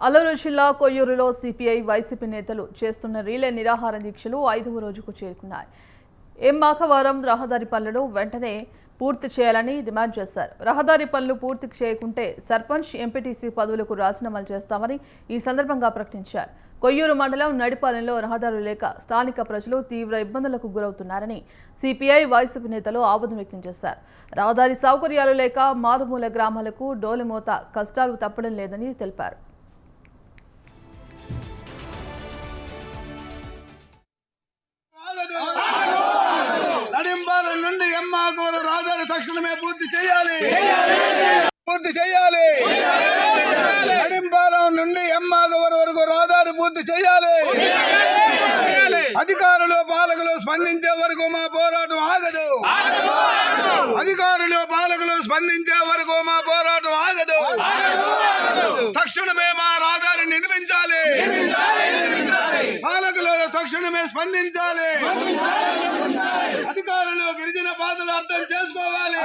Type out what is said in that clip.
అల్లూరు జిల్లా కొయ్యూరులో CPI YCP నేతలు చేస్తున్న రీలే నిరాహార దీక్షలు 5వ రోజుకు చేరుకున్నాయి. మాకవరం రహదారి పనులను వెంటనే పూర్తి చేయాలని డిమాండ్ చేశారు. రహదారి పనులు పూర్తి చేయకుంటే సర్పంచ్, ఎంపీటీసీ పదవులకు రాజీనామాలు చేస్తామని ఈ సందర్భంగా ప్రకటించారు. కొయ్యూరు మండలం నడిపాలెంలో రహదారులు లేక స్థానిక ప్రజలు తీవ్ర ఇబ్బందులకు గురవుతున్నారని సిపిఐ వైసీపీ నేతలు ఆవేదన వ్యక్తం చేశారు. రహదారి సౌకర్యాలు లేక మారుమూల గ్రామాలకు డోలిమోత కష్టాలు తప్పడం లేదని తెలిపారు. నడింబాల నుండి ఎమ్మాకవరం రహదారి తక్షణమే పూర్తి చేయాలి. నడింబాలం నుండి ఎమ్మాకవరం వరకు రహదారి పూర్తి చేయాలి. అధికారులు పాలకులు స్పందించే వరకు మా పోరాటం ఆగదు. అధికారులు పాలకులు స్పందించే వరకు మా పోరాటం ఆగదు. తక్షణమే మా రహదారి నిర్మించాలి. పాలకులు తక్షణమే స్పందించాలి. అధికారులు గిరిజన బాధలు అర్థం చేసుకోవాలి.